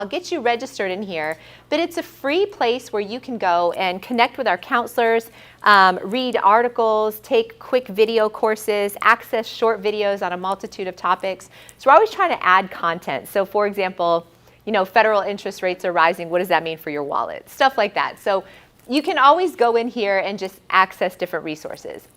I'll get you registered in here, but it's a free place where you can go and connect with our counselors, read articles, take quick video courses, access short videos on a multitude of topics. So we're always trying to add content. So for example, federal interest rates are rising. What does that mean for your wallet? Stuff like that. So you can always go in here and just access different resources.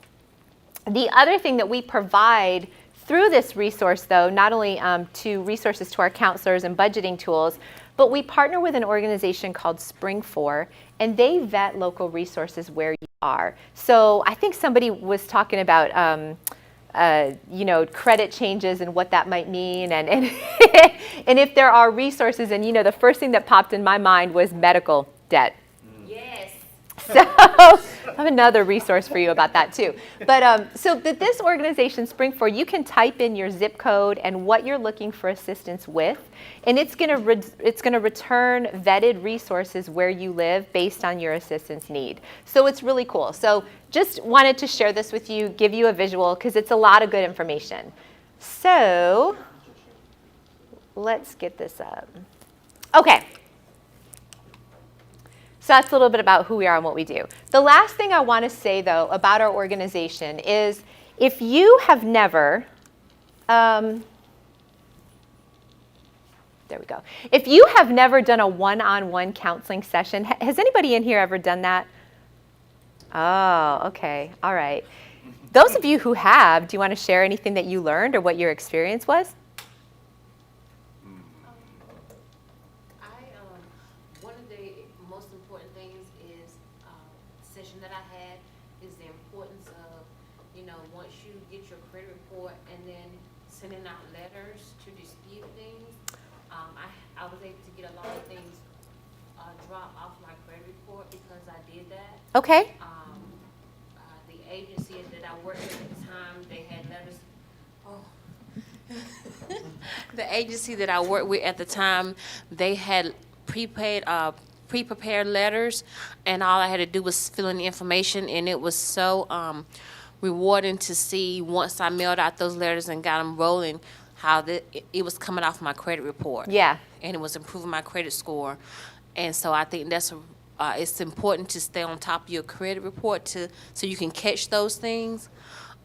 The other thing that we provide through this resource, though, not only to resources to our counselors and budgeting tools, but we partner with an organization called Spring 4, and they vet local resources where you are. So I think somebody was talking about credit changes and what that might mean, and and if there are resources, and the first thing that popped in my mind was medical debt. Yes. So I have another resource for you about that too. But so this organization, Spring 4, you can type in your zip code and what you're looking for assistance with, and it's going to return vetted resources where you live based on your assistance need. So it's really cool. So just wanted to share this with you, give you a visual, because it's a lot of good information. So let's get this up. Okay. So that's a little bit about who we are and what we do. The last thing I want to say, though, about our organization is if you have never, there we go. If you have never done a one-on-one counseling session, has anybody in here ever done that? Oh, okay. All right. Those of you who have, do you want to share anything that you learned or what your experience was? Sending out letters to dispute things. I was able to get a lot of things dropped off my credit report because I did that. Okay. The agency that I worked with at the time, they had letters. The agency that I worked with at the time, they had pre-prepared letters, and all I had to do was fill in the information, and it was so rewarding to see once I mailed out those letters and got them rolling, how it was coming off my credit report. Yeah. And it was improving my credit score. And so I think that's it's important to stay on top of your credit report so you can catch those things.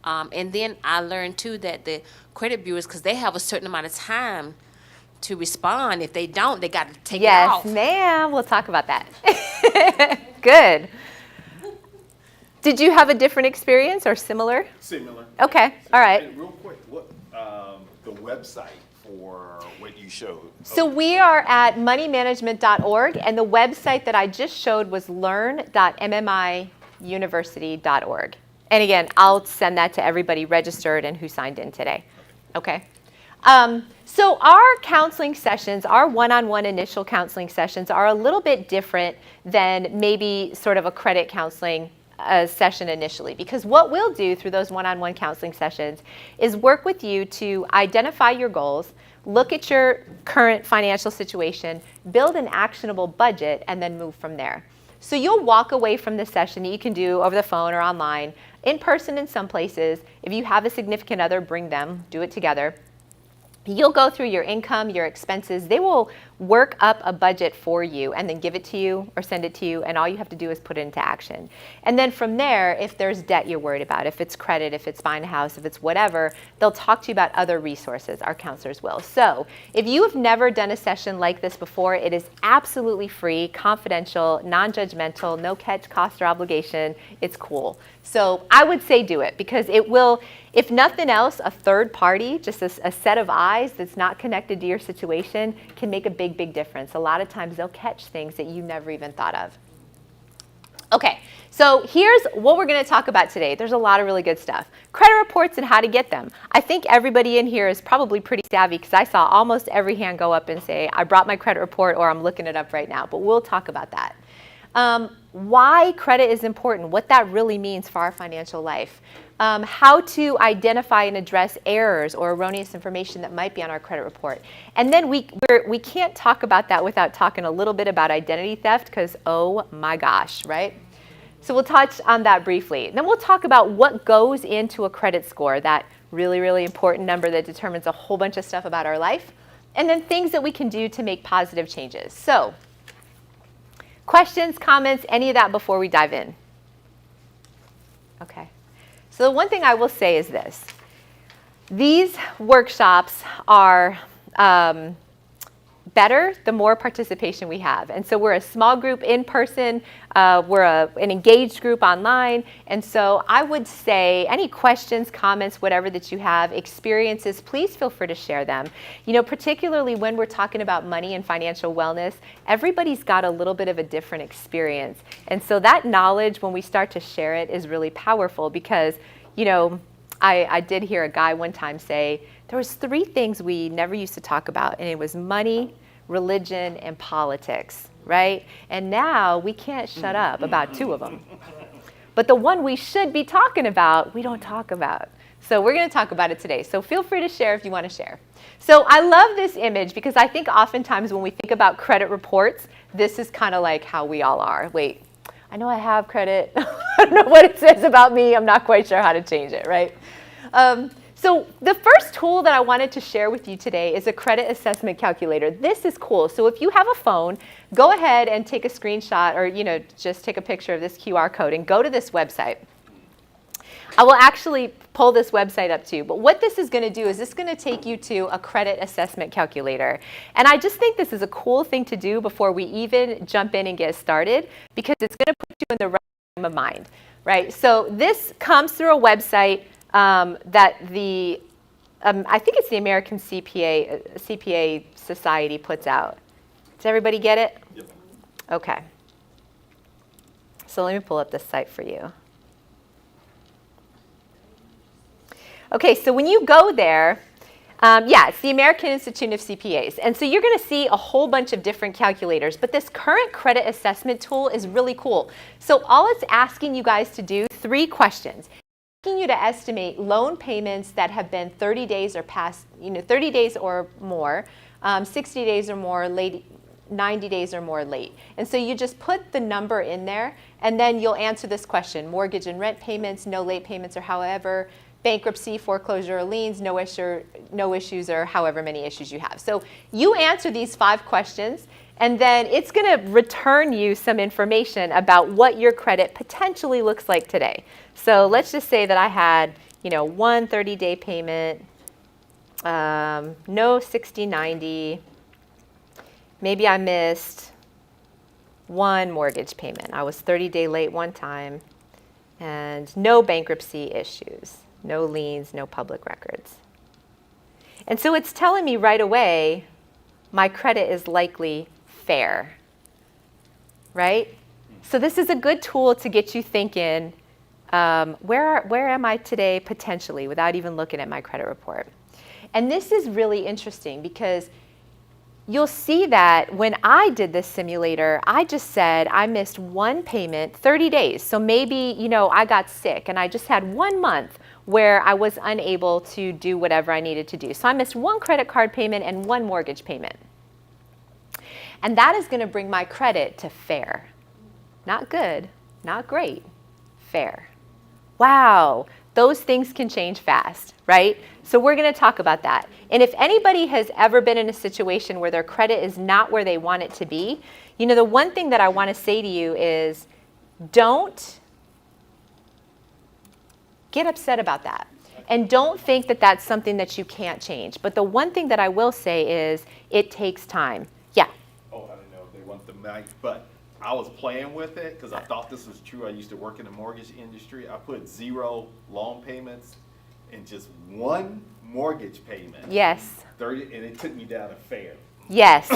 And then I learned too that the credit bureaus, because they have a certain amount of time to respond. If they don't, they got to take it off. Yes, ma'am. We'll talk about that. Good. Did you have a different experience or similar? Similar. Okay. All right. And real quick, what the website for what you showed? So we are at moneymanagement.org, and the website that I just showed was learn.mmiuniversity.org. And again, I'll send that to everybody registered and who signed in today. Okay. So our counseling sessions, our one-on-one initial counseling sessions are a little bit different than maybe sort of a credit counseling session initially, because what we'll do through those one-on-one counseling sessions is work with you to identify your goals, look at your current financial situation, build an actionable budget, and then move from there. So you'll walk away from this session that you can do over the phone or online, in person in some places. If you have a significant other, bring them, do it together. You'll go through your income, your expenses. They will work up a budget for you and then give it to you or send it to you, and all you have to do is put it into action. And then from there, if there's debt you're worried about, if it's credit, if it's buying a house, if it's whatever, they'll talk to you about other resources. Our counselors will. So if you have never done a session like this before, it is absolutely free, confidential, non-judgmental, no catch, cost, or obligation. It's cool. So I would say do it, because it will, if nothing else, a third party, just a set of eyes that's not connected to your situation, can make a big, big difference. A lot of times they'll catch things that you never even thought of. Okay, so here's what we're going to talk about today. There's a lot of really good stuff. Credit reports and how to get them. I think everybody in here is probably pretty savvy, because I saw almost every hand go up and say, I brought my credit report, or I'm looking it up right now. But we'll talk about that. Why credit is important, what that really means for our financial life, how to identify and address errors or erroneous information that might be on our credit report. And then we can't talk about that without talking a little bit about identity theft, because oh my gosh, right? So we'll touch on that briefly. Then we'll talk about what goes into a credit score, that really, really important number that determines a whole bunch of stuff about our life. and then things that we can do to make positive changes. So, questions, comments, any of that before we dive in? Okay. So the one thing I will say is this. These workshops are better the more participation we have. And so we're a small group in person, we're an engaged group online, and so I would say any questions, comments, whatever that you have, experiences, please feel free to share them. You know, particularly when we're talking about money and financial wellness, everybody's got a little bit of a different experience. And so that knowledge, when we start to share it, is really powerful because, you know, I did hear a guy one time say, there was 3 things we never used to talk about, and it was money, religion, and politics, right? And now we can't shut up about 2 of them. But the one we should be talking about, we don't talk about. So we're going to talk about it today. So feel free to share if you want to share. So I love this image because I think oftentimes when we think about credit reports, this is kind of like how we all are. Wait, I know I have credit. I don't know what it says about me. I'm not quite sure how to change it, right? So the first tool that I wanted to share with you today is a credit assessment calculator. This is cool. So if you have a phone, go ahead and take a screenshot or, you know, just take a picture of this QR code and go to this website. I will actually pull this website up too. But what this is going to do is this is going to take you to a credit assessment calculator. And I just think this is a cool thing to do before we even jump in and get started because it's going to put you in the right frame of mind, right? So this comes through a website that the, I think it's the American CPA Society puts out. Does everybody get it? Yep. Okay. So let me pull up this site for you. Okay, so when you go there, it's the American Institute of CPAs. And so you're going to see a whole bunch of different calculators. But this current credit assessment tool is really cool. So all it's asking you guys to do, 3 questions. Asking you to estimate loan payments that have been 30 days or past, 30 days or more, 60 days or more, late, 90 days or more late. And so you just put the number in there, and then you'll answer this question: mortgage and rent payments, no late payments or however, bankruptcy, foreclosure, or liens, no issues, or however many issues you have. So you answer these 5 questions, and then it's going to return you some information about what your credit potentially looks like today. So let's just say that I had, one 30-day payment, no 60/90. Maybe I missed 1 mortgage payment. I was 30-day late one time, and no bankruptcy issues, no liens, no public records. And so it's telling me right away my credit is likely fair, right? So this is a good tool to get you thinking, where am I today potentially without even looking at my credit report? And this is really interesting because you'll see that when I did this simulator, I just said I missed 1 payment 30 days. So maybe, I got sick and I just had 1 month where I was unable to do whatever I needed to do. So I missed 1 credit card payment and 1 mortgage payment. And that is going to bring my credit to fair. Not good, not great, fair. Wow, those things can change fast, right? So we're going to talk about that. And if anybody has ever been in a situation where their credit is not where they want it to be, the one thing that I want to say to you is don't get upset about that. And don't think that that's something that you can't change. But the one thing that I will say is it takes time. Yeah? Oh, I didn't know if they want the mic, but I was playing with it because I thought this was true. I used to work in the mortgage industry. I put 0 loan payments and just 1 mortgage payment. Yes. 30, and it took me down to fair. Yes.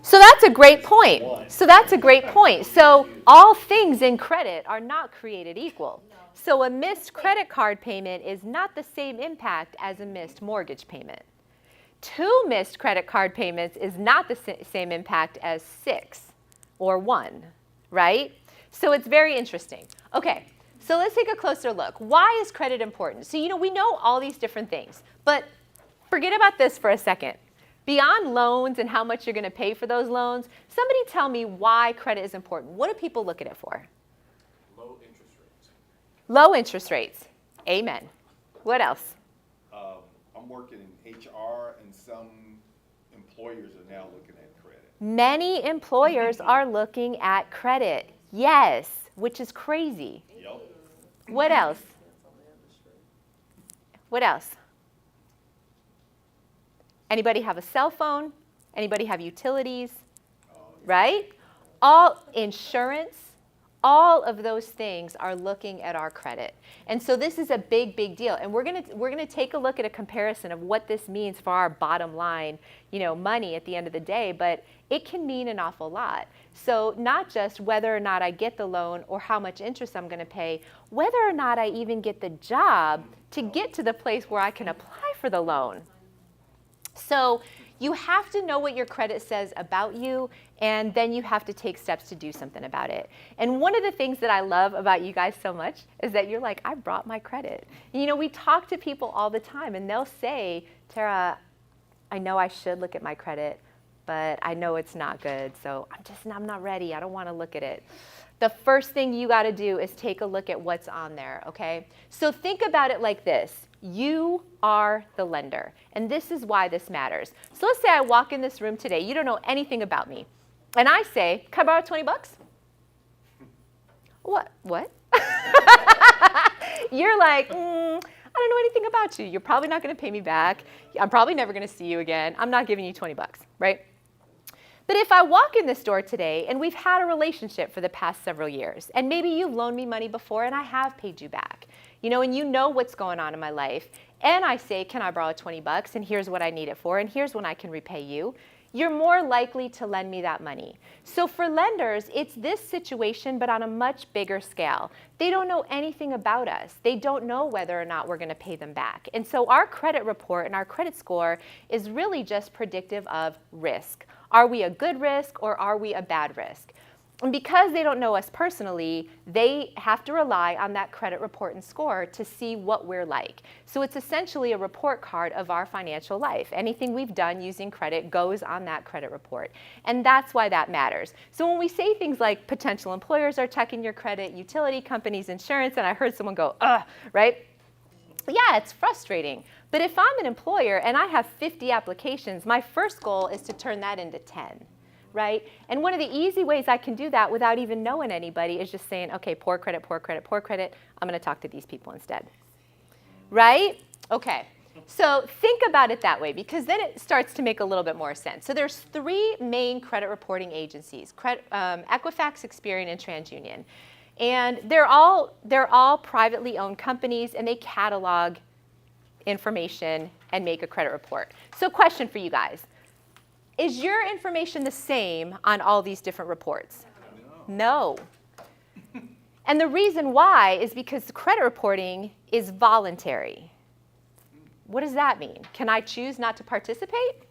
So that's a great point. So all things in credit are not created equal. So a missed credit card payment is not the same impact as a missed mortgage payment. 2 missed credit card payments is not the same impact as 6 or 1, right? So it's very interesting. Okay, so let's take a closer look. Why is credit important? So, we know all these different things, but forget about this for a second. Beyond loans and how much you're going to pay for those loans, somebody tell me why credit is important. What do people look at it for? Low interest rates. Low interest rates. Amen. What else? I'm working in HR, and some employers are now looking at credit. Many employers are looking at credit. Yes, which is crazy. Yep. What else? What else? Anybody have a cell phone? Anybody have utilities? Right? All insurance, all of those things are looking at our credit. And so this is a big, big deal. And we're gonna take a look at a comparison of what this means for our bottom line, money at the end of the day, but it can mean an awful lot. So not just whether or not I get the loan or how much interest I'm gonna pay, whether or not I even get the job to get to the place where I can apply for the loan. So you have to know what your credit says about you, and then you have to take steps to do something about it. And one of the things that I love about you guys so much is that you're like, I brought my credit. We talk to people all the time, and they'll say, Tara, I know I should look at my credit, but I know it's not good, so I'm not ready. I don't want to look at it. The first thing you got to do is take a look at what's on there, okay? So think about it like this. You are the lender, and this is why this matters. So let's say I walk in this room today. You don't know anything about me, and I say, can I borrow 20 bucks? What? You're like, I don't know anything about you. You're probably not going to pay me back. I'm probably never going to see you again. I'm not giving you 20 bucks, right? But if I walk in this door today and we've had a relationship for the past several years, and maybe you've loaned me money before and I have paid you back, and you know what's going on in my life, and I say, can I borrow 20 bucks, and here's what I need it for, and here's when I can repay you, you're more likely to lend me that money. So for lenders, it's this situation, but on a much bigger scale. They don't know anything about us. They don't know whether or not we're going to pay them back. And so our credit report and our credit score is really just predictive of risk. Are we a good risk or are we a bad risk? And because they don't know us personally, they have to rely on that credit report and score to see what we're like. So it's essentially a report card of our financial life. Anything we've done using credit goes on that credit report. And that's why that matters. So when we say things like potential employers are checking your credit, utility companies, insurance, and I heard someone go, ugh, right? Yeah, it's frustrating. But if I'm an employer and I have 50 applications, my first goal is to turn that into 10. Right? And one of the easy ways I can do that without even knowing anybody is just saying, okay, poor credit, poor credit, poor credit. I'm going to talk to these people instead. Right? Okay. So think about it that way, because then it starts to make a little bit more sense. So there's 3 main credit reporting agencies, Equifax, Experian, and TransUnion. And they're all privately owned companies, and they catalog information and make a credit report. So question for you guys. Is your information the same on all these different reports? No. And the reason why is because credit reporting is voluntary. What does that mean? Can I choose not to participate?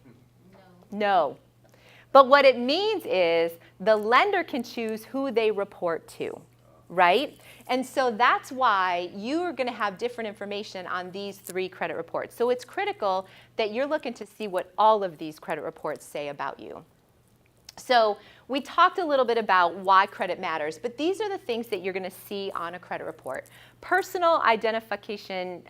No. But what it means is the lender can choose who they report to, right? And so that's why you're going to have different information on these 3 credit reports. So it's critical that you're looking to see what all of these credit reports say about you. So we talked a little bit about why credit matters, but these are the things that you're going to see on a credit report. Personal identification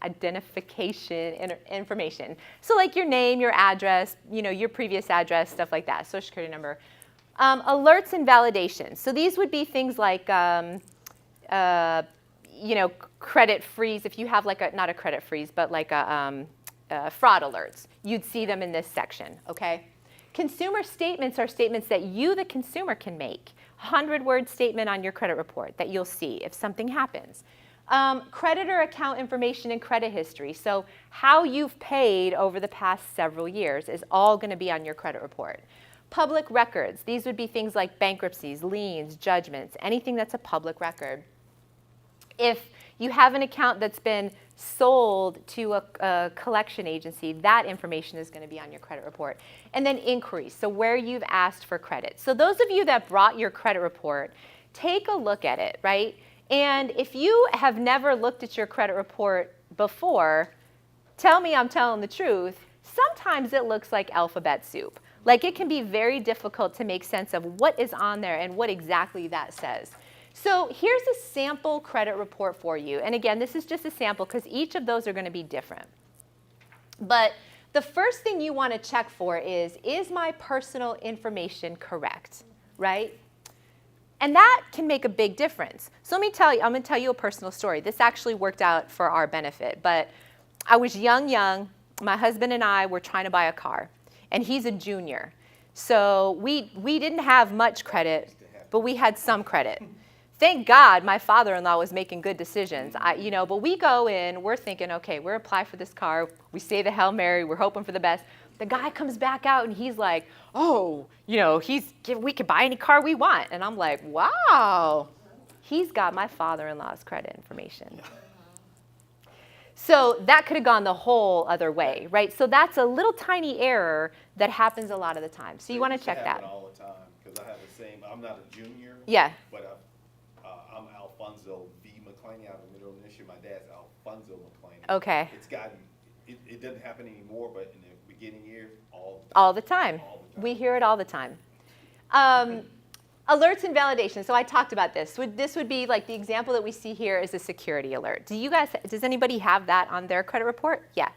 information. So like your name, your address, your previous address, stuff like that, social security number. Alerts and validations. So these would be things like credit freeze. If you have not a credit freeze, but like a fraud alerts, you'd see them in this section, okay? Consumer statements are statements that you, the consumer, can make. 100-word statement on your credit report that you'll see if something happens. Creditor account information and credit history. So how you've paid over the past several years is all going to be on your credit report. Public records. These would be things like bankruptcies, liens, judgments, anything that's a public record. If you have an account that's been sold to a collection agency, that information is going to be on your credit report. And then inquiries, so where you've asked for credit. So those of you that brought your credit report, take a look at it, right? And if you have never looked at your credit report before, tell me I'm telling the truth. Sometimes it looks like alphabet soup. Like it can be very difficult to make sense of what is on there and what exactly that says. So here's a sample credit report for you. And again, this is just a sample because each of those are going to be different. But the first thing you want to check for is my personal information correct, right? And that can make a big difference. So I'm going to tell you a personal story. This actually worked out for our benefit, but I was young. My husband and I were trying to buy a car, and he's a junior. So we didn't have much credit, but we had some credit. Thank God my father-in-law was making good decisions. But we go in, we're thinking, okay, we're apply for this car. We say the Hail Mary, we're hoping for the best. The guy comes back out and he's like, oh, we could buy any car we want. And I'm like, wow, he's got my father-in-law's credit information. So that could have gone the whole other way, right? So that's a little tiny error that happens a lot of the time. So you want to check that. All the time, because I have the same. I'm not a junior. Yeah. But I'm Alfonso V. McClaney out of Middle Michigan. My dad's Alfonso McClaney. Okay. It's gotten. It doesn't happen anymore, but in the beginning years, all the time. All the time. We hear it all the time. Alerts and validation. So I talked about this. This would be like the example that we see here is a security alert. Does anybody have that on their credit report? Yeah.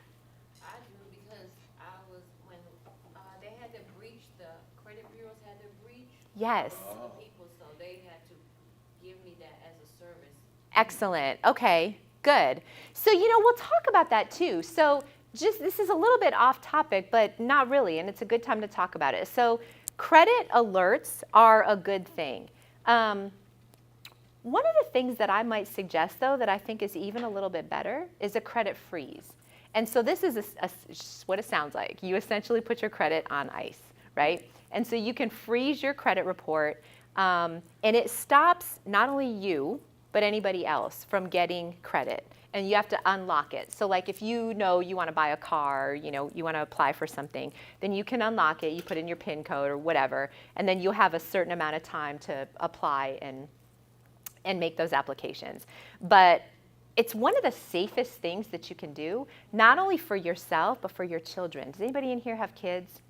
I do because when they had to breach, the credit bureaus had to breach. Yes. Some people, so they had to give me that as a service. Excellent. Okay, good. So, we'll talk about that too. So this is a little bit off topic, but not really, and it's a good time to talk about it. So credit alerts are a good thing. One of the things that I might suggest, though, that I think is even a little bit better is a credit freeze. And so this is what it sounds like. You essentially put your credit on ice, right? And so you can freeze your credit report, and it stops not only you, but anybody else from getting credit. And you have to unlock it. So like if you want to buy a car, you want to apply for something, then you can unlock it, you put in your PIN code or whatever, and then you'll have a certain amount of time to apply and make those applications. But it's one of the safest things that you can do, not only for yourself, but for your children. Does anybody in here have kids?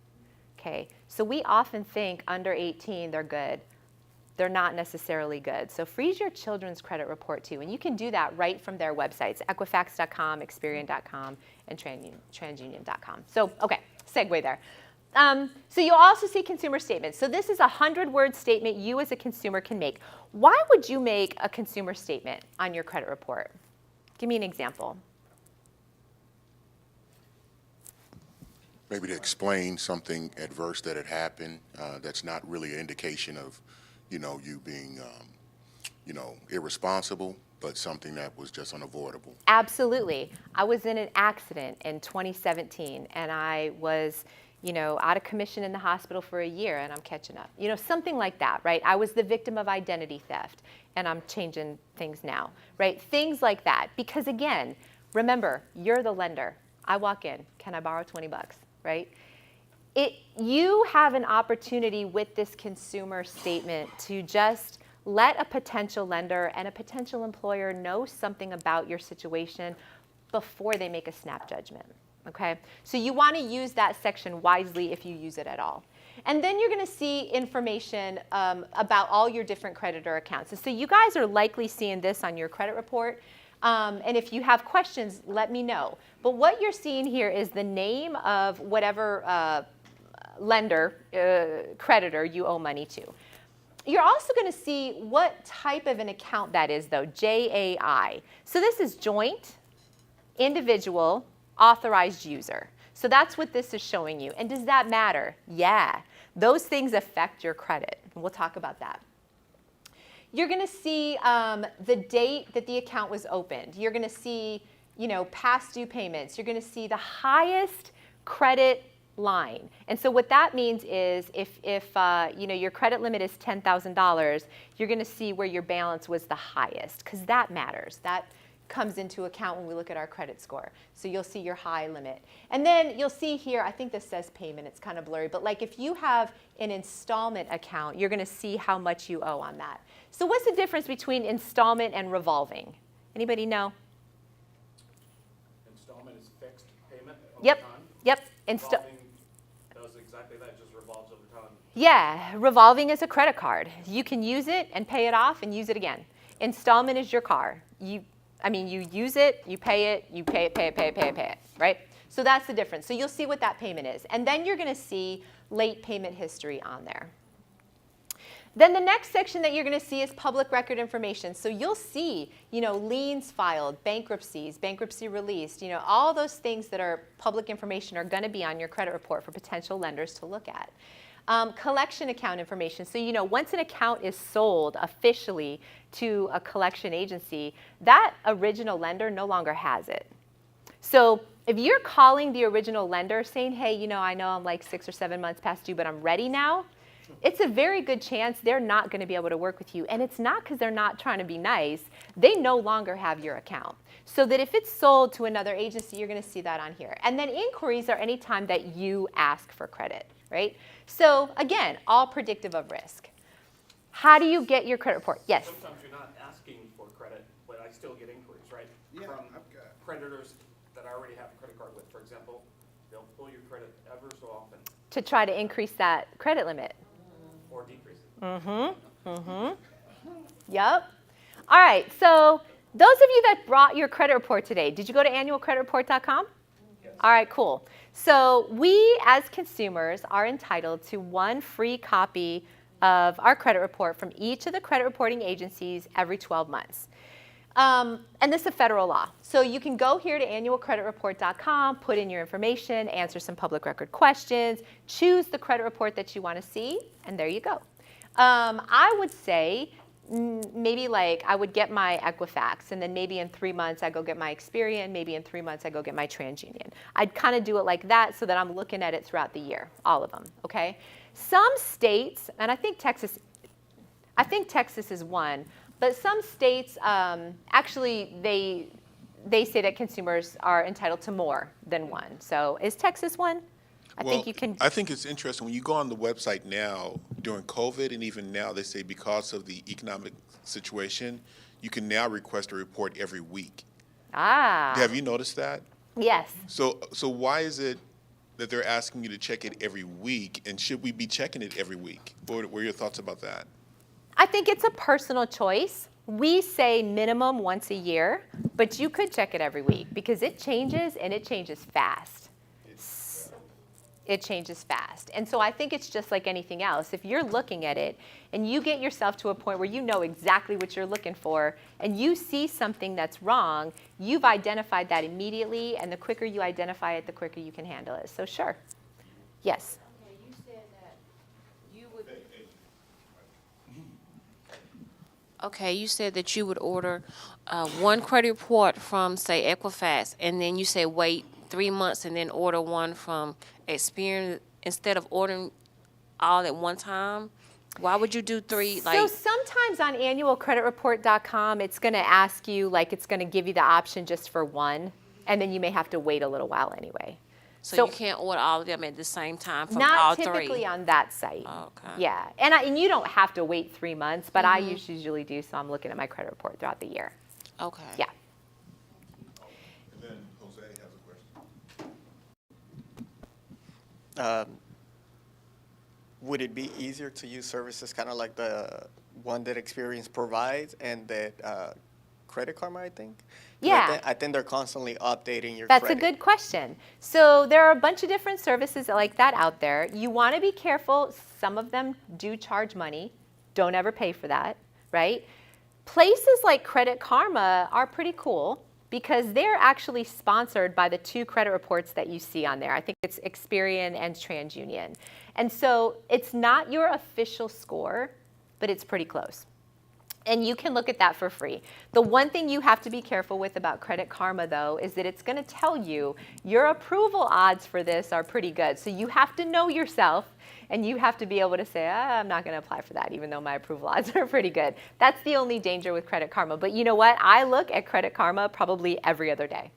Okay, so we often think under 18, they're good. They're not necessarily good. So freeze your children's credit report too. And you can do that right from their websites, Equifax.com, Experian.com, and TransUnion.com. So, okay, segue there. So you'll also see consumer statements. So this is a 100-word statement you as a consumer can make. Why would you make a consumer statement on your credit report? Give me an example. Maybe to explain something adverse that had happened that's not really an indication of you being, irresponsible, but something that was just unavoidable. Absolutely. I was in an accident in 2017, and I was, out of commission in the hospital for a year, and I'm catching up. Something like that, right? I was the victim of identity theft, and I'm changing things now, right? Things like that. Because again, remember, you're the lender. I walk in, can I borrow 20 bucks, right? You have an opportunity with this consumer statement to just let a potential lender and a potential employer know something about your situation before they make a snap judgment, okay? So you want to use that section wisely if you use it at all. And then you're going to see information about all your different creditor accounts. So you guys are likely seeing this on your credit report. And if you have questions, let me know. But what you're seeing here is the name of whatever lender, creditor you owe money to. You're also going to see what type of an account that is, though, JAI. So this is joint, individual, authorized user. So that's what this is showing you. And does that matter? Yeah. Those things affect your credit. We'll talk about that. You're going to see the date that the account was opened. You're going to see, past due payments. You're going to see the highest credit line. And so what that means is if your credit limit is $10,000, you're going to see where your balance was the highest, because that matters. That comes into account when we look at our credit score. So you'll see your high limit. And then you'll see here, I think this says payment, it's kind of blurry, but like if you have an installment account, you're going to see how much you owe on that. So what's the difference between installment and revolving? Anybody know? Installment is fixed payment over Yep. time. Yep. Revolving does exactly that, just revolves over time. Yeah, revolving is a credit card. You can use it and pay it off and use it again. Installment is your car. You use it, you pay it, pay it, right? So that's the difference. So you'll see what that payment is. And then you're going to see late payment history on there. Then the next section that you're going to see is public record information. So you'll see, liens filed, bankruptcies, bankruptcy released, all those things that are public information are going to be on your credit report for potential lenders to look at. Collection account information. So, once an account is sold officially to a collection agency, that original lender no longer has it. So if you're calling the original lender saying, hey, I know I'm like 6 or 7 months past due, but I'm ready now, it's a very good chance they're not going to be able to work with you. And it's not because they're not trying to be nice. They no longer have your account. So that if it's sold to another agency, you're going to see that on here. And then inquiries are any time that you ask for credit, right? So again, all predictive of risk. How do you get your credit report? Yes? Sometimes you're not asking for credit, but I still get inquiries, right? Yeah, From I've got- creditors that I already have a credit card with, for example. They'll pull your credit ever so often To try to increase that credit limit. or decrease it. Yep. All right, so those of you that brought your credit report today, did you go to annualcreditreport.com? Yes. All right, cool. So we as consumers are entitled to one free copy of our credit report from each of the credit reporting agencies every 12 months. And this is a federal law. So you can go here to annualcreditreport.com, put in your information, answer some public record questions, choose the credit report that you want to see, and there you go. I would say maybe like I would get my Equifax, and then maybe in 3 months I go get my Experian, maybe in 3 months I go get my TransUnion. I'd kind of do it like that so that I'm looking at it throughout the year, all of them, okay? Some states, and I think Texas is one, but some states actually they say that consumers are entitled to more than one. So is Texas one? I think you can. I think it's interesting when you go on the website now during COVID, and even now they say because of the economic situation, you can now request a report every week. Have you noticed that? Yes. So why is it that they're asking you to check it every week, and should we be checking it every week? What are your thoughts about that? I think it's a personal choice. We say minimum once a year, but you could check it every week because it changes, and it changes fast. It changes fast. And so I think it's just like anything else. If you're looking at it and you get yourself to a point where you know exactly what you're looking for and you see something that's wrong, you've identified that immediately, and the quicker you identify it, the quicker you can handle it. So sure. Yes? Okay, you said that you would. Okay, you said that you would order one credit report from, say, Equifax, and then you say wait 3 months and then order one from Experian instead of ordering all at one time. Why would you do three? So sometimes on annualcreditreport.com, it's going to ask you, like it's going to give you the option just for one, and then you may have to wait a little while anyway. So you can't order all of them at the same time from all Not three? typically on that site. Okay. Yeah, and you don't have to wait 3 months, but I usually do, so I'm looking at my credit report throughout the year. Okay. Yeah. And then Jose has a question. Would it be easier to use services kind of like the one that Experience provides and that Credit Karma, I think? 'Cause Yeah. I think they're constantly updating your That's credit. a good question. So there are a bunch of different services like that out there. You want to be careful. Some of them do charge money. Don't ever pay for that, right? Places like Credit Karma are pretty cool because they're actually sponsored by the 2 credit reports that you see on there. I think it's Experian and TransUnion. And so it's not your official score, but it's pretty close. And you can look at that for free. The one thing you have to be careful with about Credit Karma, though, is that it's going to tell you your approval odds for this are pretty good. So you have to know yourself, and you have to be able to say, I'm not going to apply for that, even though my approval odds are pretty good. That's the only danger with Credit Karma. But you know what? I look at Credit Karma probably every other day.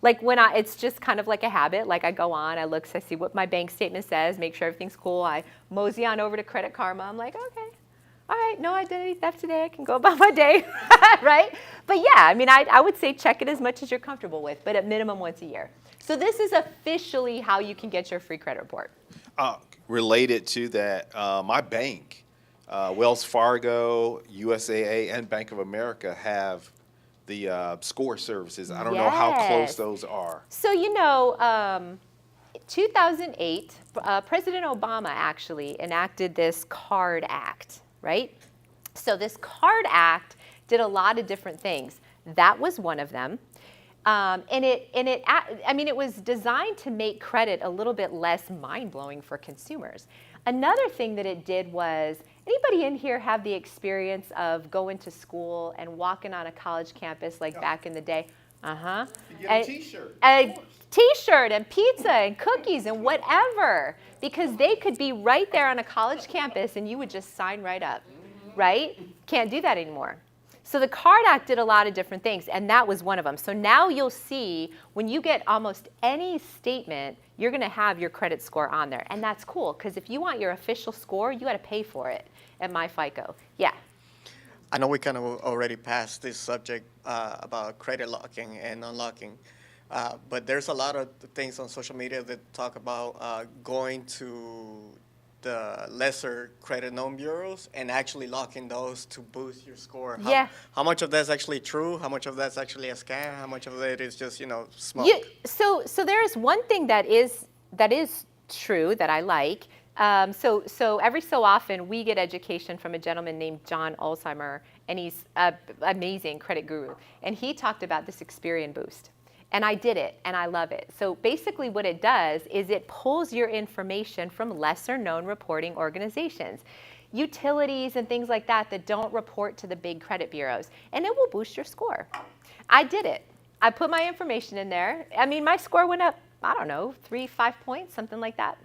Like it's just kind of like a habit. Like I go on, I look, I see what my bank statement says, make sure everything's cool. I mosey on over to Credit Karma. I'm like, okay. All right, no identity theft today. I can go about my day, right? But yeah, I mean, I would say check it as much as you're comfortable with, but at minimum once a year. So this is officially how you can get your free credit report. Related to that, my bank, Wells Fargo, USAA, and Bank of America have score services. I don't know how close Yes. those are. So, 2008, President Obama actually enacted this CARD Act, right? So this CARD Act did a lot of different things. That was one of them. It was designed to make credit a little bit less mind-blowing for consumers. Another thing that it did was, anybody in here have the experience of going to school and walking on a college campus like back in the day? Uh-huh. You get a T-shirt. A T-shirt and pizza and cookies and whatever, because they could be right there on a college campus and you would just sign right up, right? Can't do that anymore. So the CARD Act did a lot of different things, and that was one of them. So now you'll see when you get almost any statement, you're going to have your credit score on there. And that's cool, because if you want your official score, you got to pay for it at MyFICO. Yeah. I know we kind of already passed this subject about credit locking and unlocking, but there's a lot of things on social media that talk about going to the lesser credit known bureaus and actually locking those to boost your score. How much of that's actually true? How much of that's actually a scam? How much of it is just, smoke? So there is one thing that is true that I like. So every so often we get education from a gentleman named John Alzheimer, and he's an amazing credit guru. And he talked about this Experian Boost. And I did it, and I love it. So basically what it does is it pulls your information from lesser known reporting organizations, utilities and things like that that don't report to the big credit bureaus, and it will boost your score. I did it. I put my information in there. I mean, my score went up, I don't know, 3-5 points, something like that.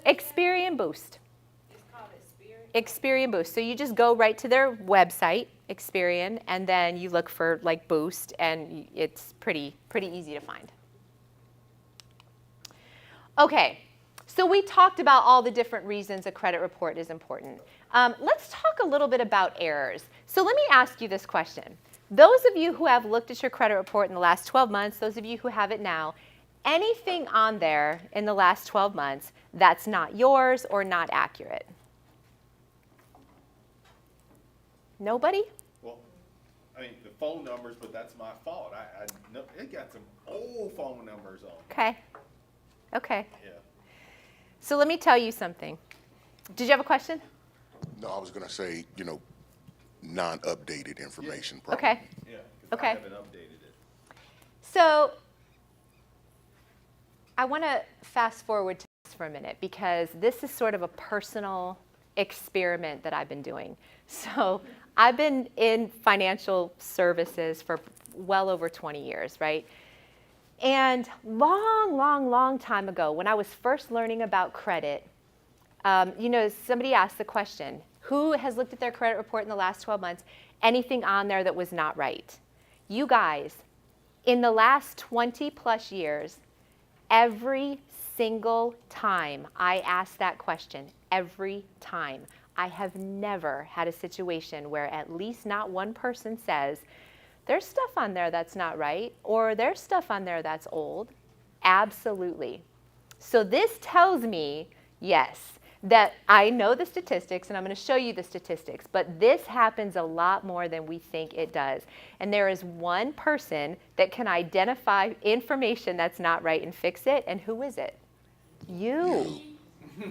Experian Boost. It's called Experian Boost. So you just go right to their website, Experian, and then you look for like Boost, and it's pretty easy to find. Okay, so we talked about all the different reasons a credit report is important. Let's talk a little bit about errors. So let me ask you this question. Those of you who have looked at your credit report in the last 12 months, those of you who have it now, anything on there in the last 12 months that's not yours or not accurate? Nobody? Well, I mean, the phone numbers, but that's my fault. I know it got some old phone numbers on. Okay. Yeah. So let me tell you something. Did you have a question? No, I was going to say, non-updated information. Probably. Okay. Yeah. 'Cause Okay. I haven't updated it. So I want to fast forward to this for a minute, because this is sort of a personal experiment that I've been doing. So I've been in financial services for well over 20 years, right? And long time ago, when I was first learning about credit, somebody asked the question, who has looked at their credit report in the last 12 months? Anything on there that was not right? You guys, in the last 20 plus years, every single time I asked that question, every time, I have never had a situation where at least not one person says, there's stuff on there that's not right, or there's stuff on there that's old. Absolutely. So this tells me, yes, that I know the statistics, and I'm going to show you the statistics, but this happens a lot more than we think it does. And there is one person that can identify information that's not right and fix it, and who is it? You.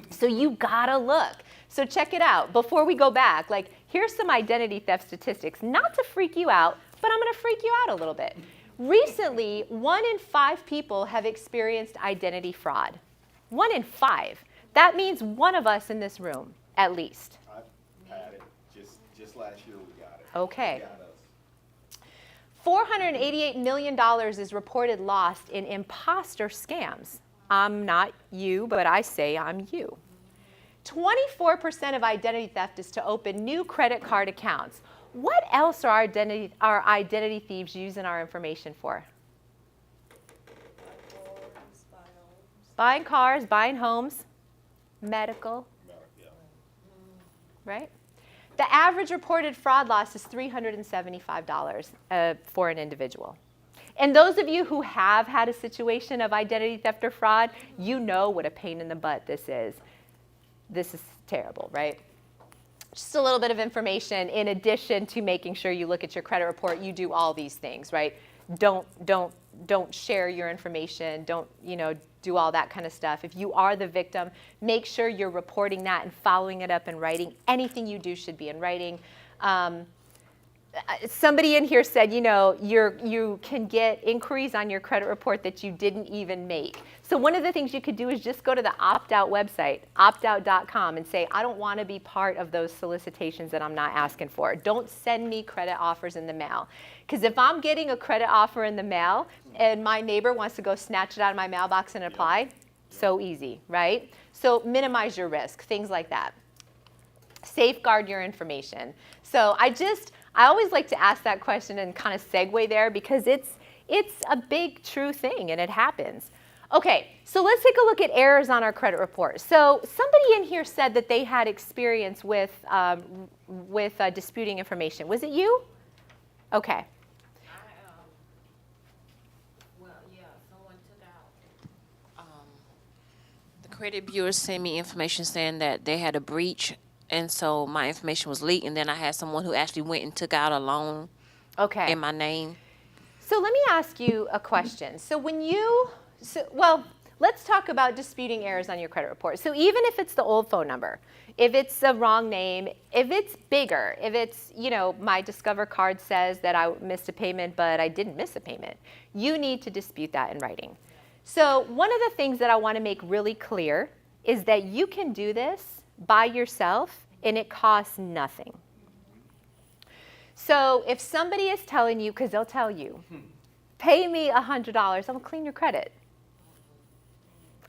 So you gotta look. So check it out. Before we go back, here's some identity theft statistics, not to freak you out, but I'm going to freak you out a little bit. Recently, 1 in 5 people have experienced identity fraud. 1 in 5. That means one of us in this room, at least. I've had it. Just last year we got it. Okay. They got us. $488 million is reported lost in imposter scams. I'm not you, but I say I'm you. 24% of identity theft is to open new credit card accounts. What else are identity thieves using our information for? Buying cars, buying homes, medical, right? The average reported fraud loss is $375 for an individual. And those of you who have had a situation of identity theft or fraud, you know what a pain in the butt this is. This is terrible, right? just a little bit of information in addition to making sure you look at your credit report. You do all these things, right? Don't share your information. Don't, do all that kind of stuff. If you are the victim, make sure you're reporting that and following it up in writing. Anything you do should be in writing. Somebody in here said, you can get inquiries on your credit report that you didn't even make. So one of the things you could do is just go to the opt-out website, optout.com, and say, I don't want to be part of those solicitations that I'm not asking for. Don't send me credit offers in the mail. Because if I'm getting a credit offer in the mail and my neighbor wants to go snatch it out of my mailbox and apply, so easy, right? So minimize your risk, things like that. Safeguard your information. So I always like to ask that question and kind of segue there because it's a big true thing and it happens. Okay, so let's take a look at errors on our credit report. So somebody in here said that they had experience with disputing information. Was it you? Okay. Someone took out. The credit bureau sent me information saying that they had a breach, and so my information was leaked. And then I had someone who actually went and took out a loan in my name. So let me ask you a question. So let's talk about disputing errors on your credit report. So even if it's the old phone number, if it's the wrong name, if it's bigger, if it's, my Discover card says that I missed a payment, but I didn't miss a payment, you need to dispute that in writing. So one of the things that I want to make really clear is that you can do this by yourself and it costs nothing. So if somebody is telling you, because they'll tell you, pay me $100, I'm going to clean your credit.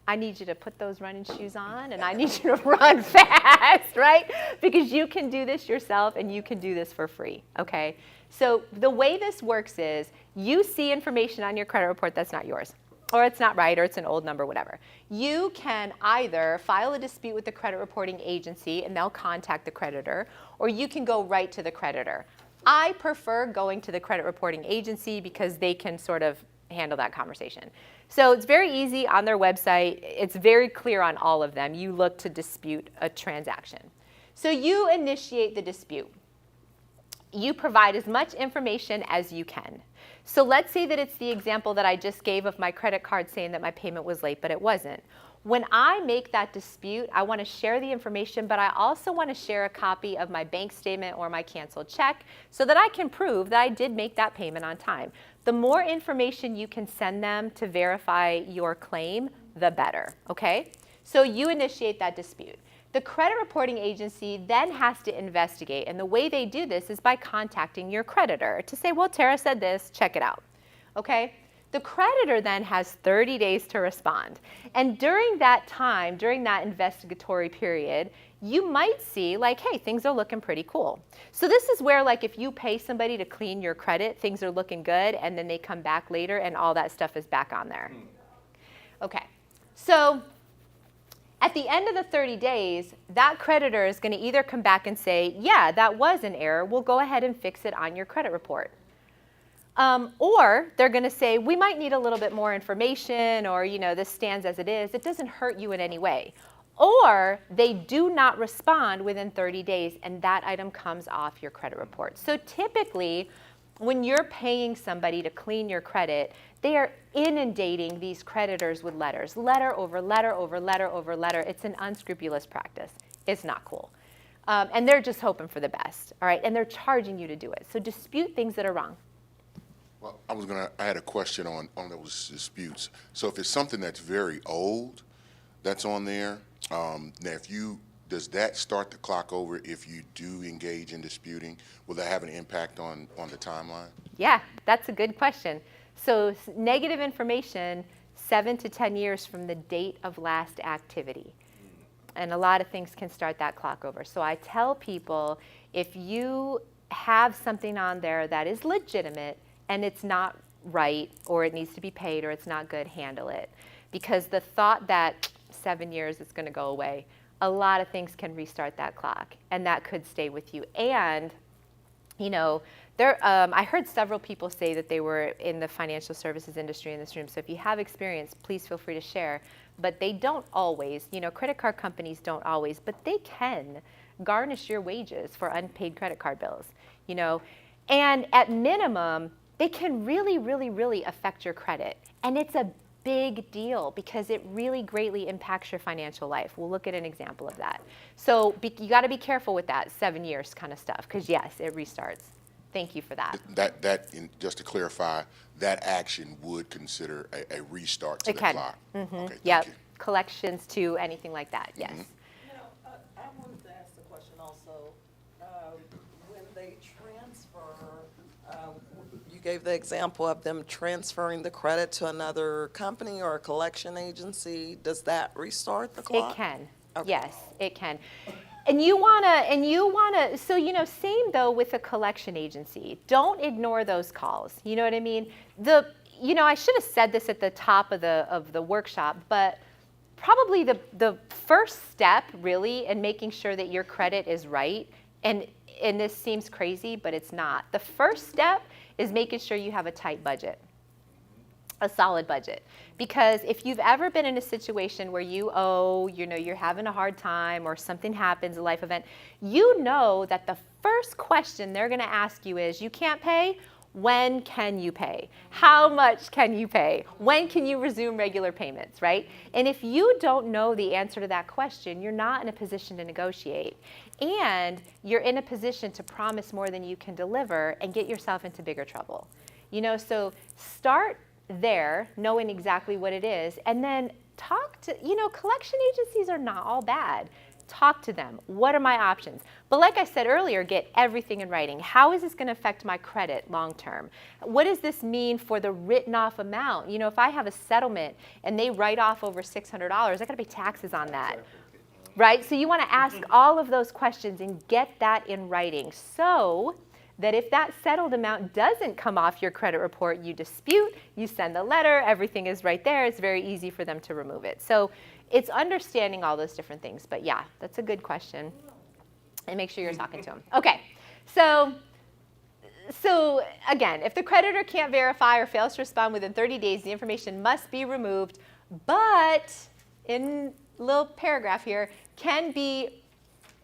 I need you to put those running shoes on and I need you to run fast, right? Because you can do this yourself and you can do this for free, okay? So the way this works is you see information on your credit report that's not yours, or it's not right, or it's an old number, whatever. You can either file a dispute with the credit reporting agency and they'll contact the creditor, or you can go right to the creditor. I prefer going to the credit reporting agency because they can sort of handle that conversation. So it's very easy on their website. It's very clear on all of them. You look to dispute a transaction. So you initiate the dispute. You provide as much information as you can. So let's say that it's the example that I just gave of my credit card saying that my payment was late, but it wasn't. When I make that dispute, I want to share the information, but I also want to share a copy of my bank statement or my canceled check so that I can prove that I did make that payment on time. The more information you can send them to verify your claim, the better, okay? So you initiate that dispute. The credit reporting agency then has to investigate, and the way they do this is by contacting your creditor to say, well, Tara said this, check it out, okay? The creditor then has 30 days to respond. And during that time, during that investigatory period, you might see like, hey, things are looking pretty cool. So this is where like if you pay somebody to clean your credit, things are looking good, and then they come back later and all that stuff is back on there. Okay, so at the end of the 30 days, that creditor is going to either come back and say, yeah, that was an error. We'll go ahead and fix it on your credit report. Or they're going to say, we might need a little bit more information, or, this stands as it is. It doesn't hurt you in any way. Or they do not respond within 30 days, and that item comes off your credit report. So typically, when you're paying somebody to clean your credit, they are inundating these creditors with letters, letter over letter over letter over letter. It's an unscrupulous practice. It's not cool. And they're just hoping for the best, all right? And they're charging you to do it. So dispute things that are wrong. Well, I had a question on those disputes. So if it's something that's very old that's on there, now does that start the clock over if you do engage in disputing? Will that have an impact on the timeline? Yeah, that's a good question. So negative information, 7 to 10 years from the date of last activity. And a lot of things can start that clock over. So I tell people, if you have something on there that is legitimate and it's not right, or it needs to be paid, or it's not good, handle it. Because the thought that 7 years is going to go away, a lot of things can restart that clock, and that could stay with you. And, I heard several people say that they were in the financial services industry in this room. So if you have experience, please feel free to share. But they don't always, credit card companies don't always, but they can garnish your wages for unpaid credit card bills, you know. And at minimum, they can really, really, really affect your credit. And it's a big deal because it really greatly impacts your financial life. We'll look at an example of that. So you got to be careful with that 7 years kind of stuff because yes, it restarts. Thank you for that. Just to clarify, that action would consider a restart to It the can. clock. Okay, thank Yep. you. Collections to anything like that. Yes. I wanted to ask the question also, when they transfer, you gave the example of them transferring the credit to another company or a collection agency. Does that restart the clock? It can. Okay. Yes, it can. And you wanna, so, you know, same though with a collection agency. Don't ignore those calls. You know what I mean? You know, I should have said this at the top of the workshop, but probably the first step really in making sure that your credit is right, and this seems crazy, but it's not. The first step is making sure you have a tight budget, a solid budget. Because if you've ever been in a situation where you owe, you know, you're having a hard time or something happens, a life event, you know that the first question they're going to ask you is, you can't pay? When can you pay? How much can you pay? When can you resume regular payments, right? And if you don't know the answer to that question, you're not in a position to negotiate. And you're in a position to promise more than you can deliver and get yourself into bigger trouble. You know, so start there, knowing exactly what it is, and then talk to, you know, collection agencies are not all bad. Talk to them. What are my options? But like I said earlier, get everything in writing. How is this going to affect my credit long term? What does this mean for the written off amount? You know, if I have a settlement and they write off over $600, I got to pay taxes on that. Right? So you want to ask all of those questions and get that in writing so that if that settled amount doesn't come off your credit report, you dispute, you send the letter, everything is right there. It's very easy for them to remove it. So it's understanding all those different things. But yeah, that's a good question. And make sure you're talking to them. Okay, so again, if the creditor can't verify or fails to respond within 30 days, the information must be removed, but in a little paragraph here, can be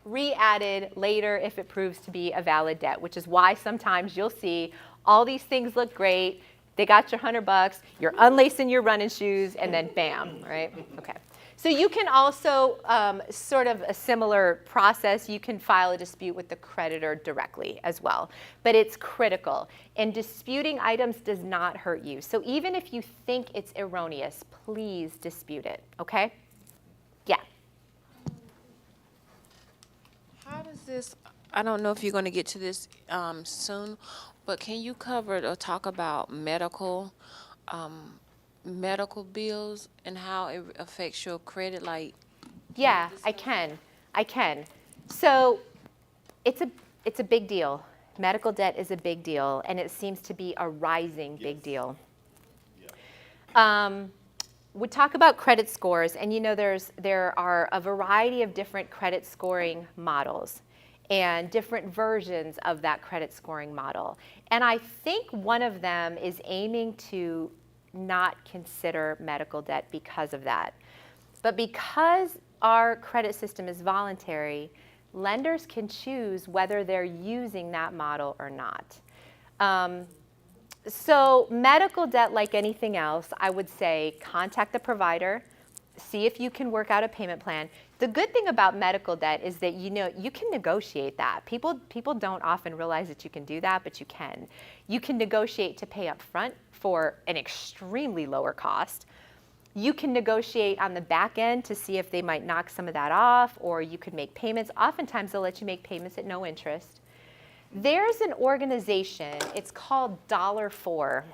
re-added later if it proves to be a valid debt, which is why sometimes you'll see all these things look great, they got your $100, you're unlacing your running shoes, and then bam, right? Okay. So you can also, sort of a similar process, you can file a dispute with the creditor directly as well. But it's critical. And disputing items does not hurt you. So even if you think it's erroneous, please dispute it, okay? Yeah. How does this, I don't know if you're going to get to this soon, but can you cover or talk about medical bills and how it affects your credit? Like, Yeah, I can. So it's a big deal. Medical debt is a big deal, and it seems to be a rising big deal. We talk about credit scores, and you know there are a variety of different credit scoring models and different versions of that credit scoring model. And I think one of them is aiming to not consider medical debt because of that. But because our credit system is voluntary, lenders can choose whether they're using that model or not. So medical debt, like anything else, I would say contact the provider, see if you can work out a payment plan. The good thing about medical debt is that you know you can negotiate that. People don't often realize that you can do that, but you can. You can negotiate to pay up front for an extremely lower cost. You can negotiate on the back end to see if they might knock some of that off, or you could make payments. Oftentimes they'll let you make payments at no interest. There's an organization, it's called $4.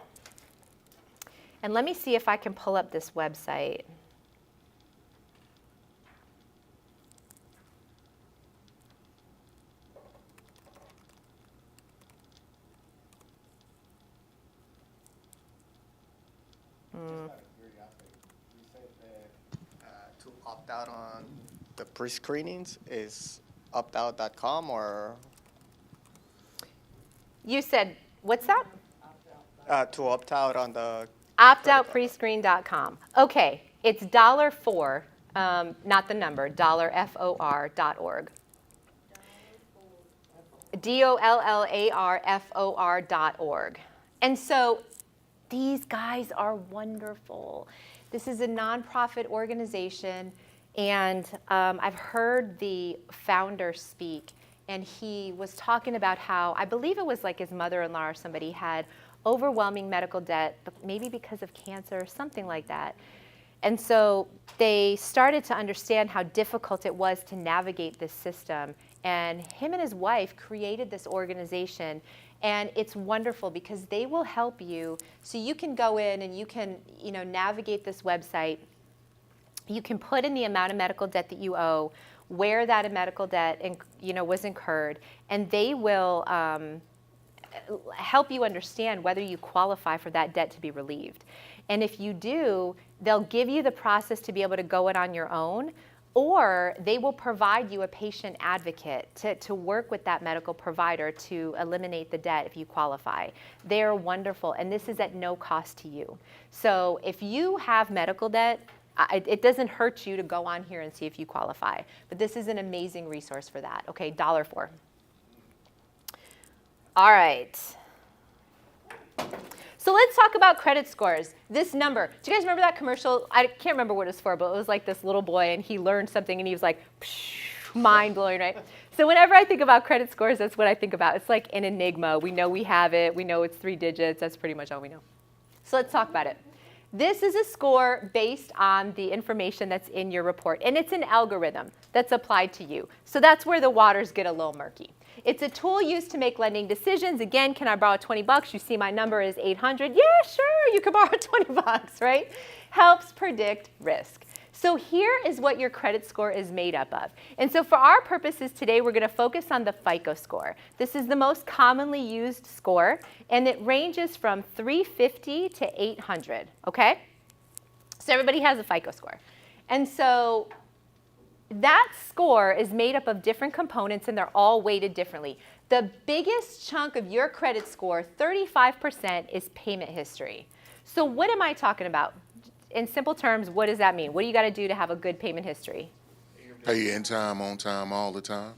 And let me see if I can pull up this website. To opt out on the pre-screenings is optout.com or? You said, what's that? To opt out on the. Optoutprescreen.com. Okay, it's $4, not the number, $4.org. DOLLARFOR.org. And so these guys are wonderful. This is a nonprofit organization, and I've heard the founder speak, and he was talking about how, I believe it was like his mother-in-law or somebody had overwhelming medical debt, maybe because of cancer or something like that. And so they started to understand how difficult it was to navigate this system. And him and his wife created this organization. And it's wonderful because they will help you. So you can go in and you can, navigate this website. You can put in the amount of medical debt that you owe, where that medical debt, was incurred, and they will help you understand whether you qualify for that debt to be relieved. And if you do, they'll give you the process to be able to go it on your own, or they will provide you a patient advocate to work with that medical provider to eliminate the debt if you qualify. They're wonderful, and this is at no cost to you. So if you have medical debt, it doesn't hurt you to go on here and see if you qualify. But this is an amazing resource for that. Okay, $4. All right. So let's talk about credit scores. This number, do you guys remember that commercial? I can't remember what it was for, but it was like this little boy and he learned something and he was like, mind blowing, right? So whenever I think about credit scores, that's what I think about. It's like an enigma. We know we have it. We know it's 3 digits. That's pretty much all we know. So let's talk about it. This is a score based on the information that's in your report, and it's an algorithm that's applied to you. So that's where the waters get a little murky. It's a tool used to make lending decisions. Again, can I borrow $20? You see my number is 800. Yeah, sure, you can borrow $20, right? Helps predict risk. So here is what your credit score is made up of. And so for our purposes today, we're going to focus on the FICO score. This is the most commonly used score, and it ranges from 350 to 800, okay? So everybody has a FICO score. And so that score is made up of different components, and they're all weighted differently. The biggest chunk of your credit score, 35%, is payment history. So what am I talking about? In simple terms, what does that mean? What do you got to do to have a good payment history? Pay in time, on time, all the time?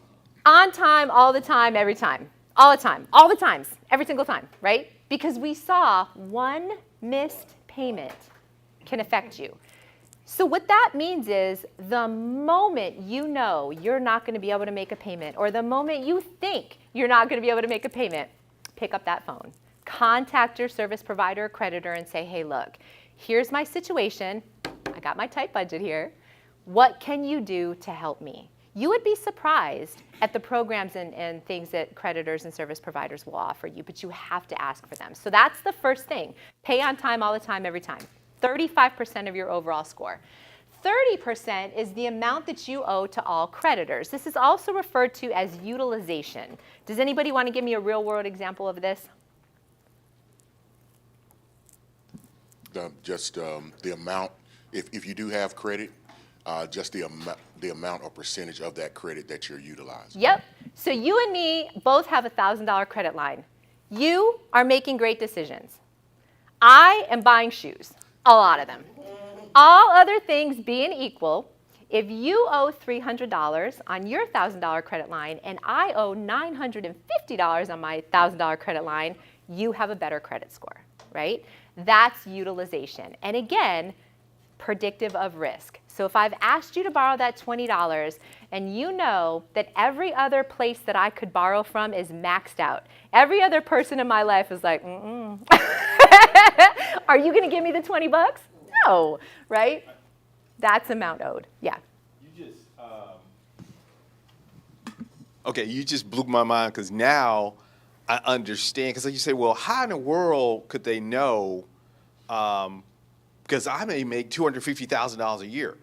On time, all the time, every time. All the time. All the times. Every single time, right? Because we saw one missed payment can affect you. So what that means is the moment you know you're not going to be able to make a payment, or the moment you think you're not going to be able to make a payment, pick up that phone. Contact your service provider or creditor and say, hey, look, here's my situation. I got my tight budget here. What can you do to help me? You would be surprised at the programs and things that creditors and service providers will offer you, but you have to ask for them. So that's the first thing. Pay on time, all the time, every time. 35% of your overall score. 30% is the amount that you owe to all creditors. This is also referred to as utilization. Does anybody want to give me a real-world example of this? Just the amount, if you do have credit, just the amount or percentage of that credit that you're utilizing. Yep. So you and me both have a $1,000 credit line. You are making great decisions. I am buying shoes, a lot of them. All other things being equal, if you owe $300 on your $1,000 credit line and I owe $950 on my $1,000 credit line, you have a better credit score, right? That's utilization. And again, predictive of risk. So if I've asked you to borrow that $20 and you know that every other place that I could borrow from is maxed out, every other person in my life is like, are you going to give me the $20? No, right? That's amount owed. Yeah. You just blew my mind, because now I understand. Because you say, well, how in the world could they know? Because I may make $250,000 a year.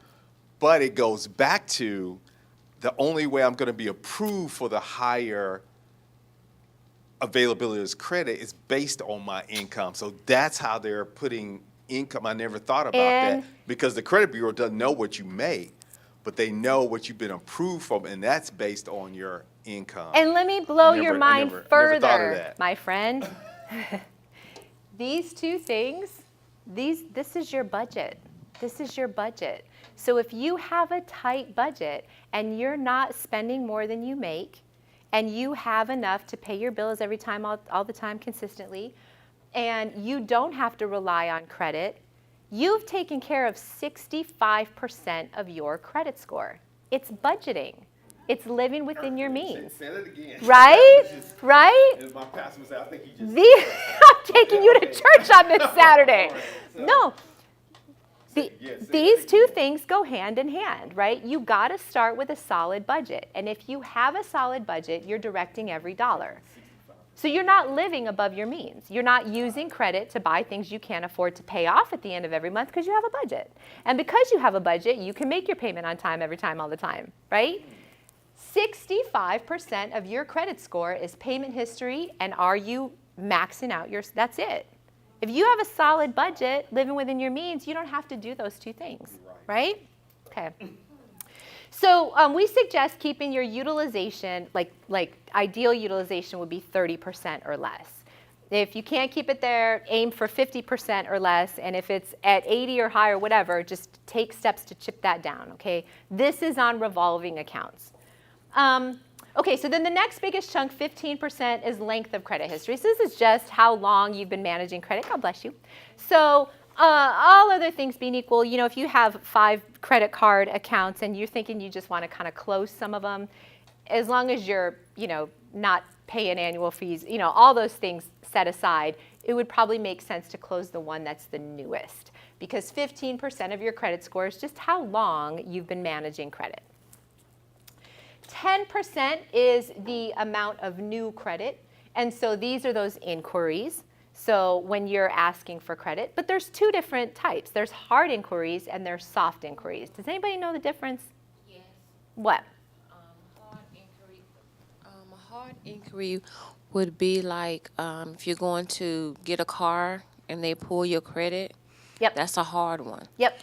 But it goes back to the only way I'm going to be approved for the higher availability of credit is based on my income. So that's how they're putting income. I never thought about that, because the credit bureau doesn't know what you make, but they know what you've been approved from, and that's based on your income. And let me blow your mind further, never thought of that. my friend. These two things, this is your budget. This is your budget. So if you have a tight budget and you're not spending more than you make, and you have enough to pay your bills every time, all the time consistently, and you don't have to rely on credit, you've taken care of 65% of your credit score. It's budgeting. It's living within your means. Say that again. Right? Right? As my pastor would say, I think he just. I'm taking you to church on this Saturday. No. These two things go hand in hand, right? You got to start with a solid budget. And if you have a solid budget, you're directing every dollar. So you're not living above your means. You're not using credit to buy things you can't afford to pay off at the end of every month because you have a budget. And because you have a budget, you can make your payment on time every time, all the time, right? 65% of your credit score is payment history, and are you maxing out your, that's it. If you have a solid budget, living within your means, you don't have to do those two things, right? Okay. So we suggest keeping your utilization, like ideal utilization would be 30% or less. If you can't keep it there, aim for 50% or less, and if it's at 80 or higher, whatever, just take steps to chip that down, okay? This is on revolving accounts. Okay, so then the next biggest chunk, 15%, is length of credit history. So this is just how long you've been managing credit. God bless you. So all other things being equal, you know, if you have 5 credit card accounts and you're thinking you just want to kind of close some of them, as long as you're, you know, not paying annual fees, you know, all those things set aside, it would probably make sense to close the one that's the newest, because 15% of your credit score is just how long you've been managing credit. 10% is the amount of new credit, and so these are those inquiries. So when you're asking for credit, but there's 2 different types. There's hard inquiries and there's soft inquiries. Does anybody know the difference? Yes. What? A hard inquiry would be like if you're going to get a car and they pull your credit. Yep. That's a hard one. Yep.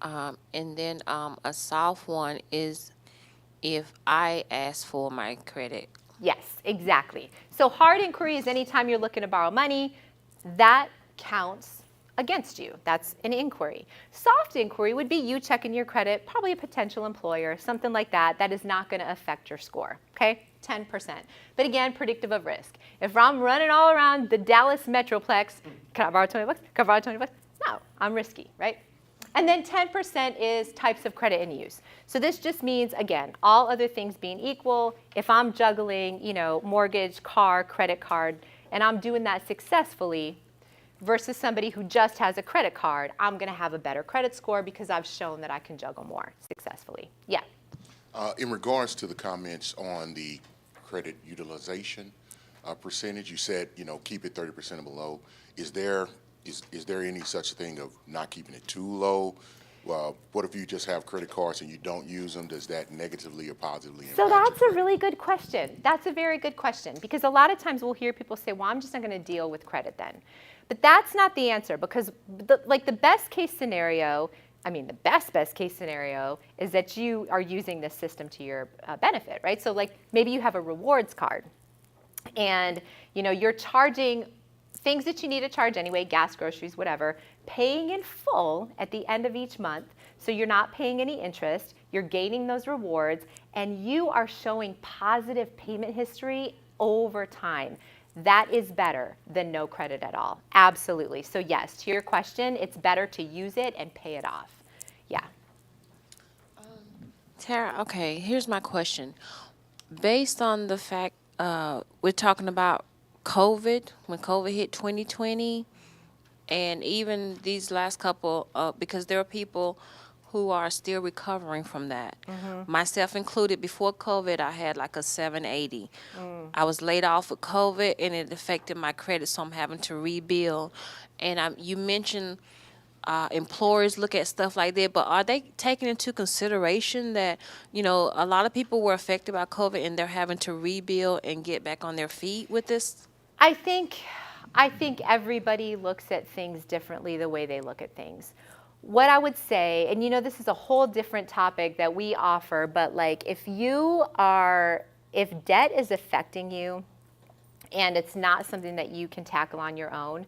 And then a soft one is if I ask for my credit. Yes, exactly. So hard inquiry is anytime you're looking to borrow money, that counts against you. That's an inquiry. Soft inquiry would be you checking your credit, probably a potential employer, something like that, that is not going to affect your score, okay? 10%. But again, predictive of risk. If I'm running all around the Dallas Metroplex, can I borrow 20 bucks? Can I borrow 20 bucks? No, I'm risky, right? And then 10% is types of credit in use. So this just means, again, all other things being equal, if I'm juggling, you know, mortgage, car, credit card, and I'm doing that successfully versus somebody who just has a credit card, I'm going to have a better credit score because I've shown that I can juggle more successfully. Yeah. In regards to the comments on the credit utilization percentage, you said, you know, keep it 30% and below. Is there any such thing of not keeping it too low? What if you just have credit cards and you don't use them? Does that negatively or positively impact So that's your a really good question. That's a very good question, because a lot of times we'll hear people say, well, I'm just not going to deal with credit then. But that's not the answer, because the best case scenario, I mean, the best case scenario is that you are using this system to your benefit, right? So like maybe you have a rewards card and, you know, you're charging things that you need to charge anyway, gas, groceries, whatever, paying in full at the end of each month. So you're not paying any interest, you're gaining those rewards, and you are showing positive payment history over time. That is better than no credit at all. Absolutely. So yes, to your question, it's better to use it and pay it off. Yeah. Tara, okay, here's my question. Based on the fact we're talking about COVID, when COVID hit 2020, and even these last couple, because there are people who are still recovering from that. Mm-hmm. Myself included, before COVID, I had like a 780. I was laid off with COVID, and it affected my credit, so I'm having to rebuild. And you mentioned employers look at stuff like that, but are they taking into consideration that, you know, a lot of people were affected by COVID and they're having to rebuild and get back on their feet with this? I think everybody looks at things differently the way they look at things. What I would say, and you know, this is a whole different topic that we offer, but like if debt is affecting you and it's not something that you can tackle on your own,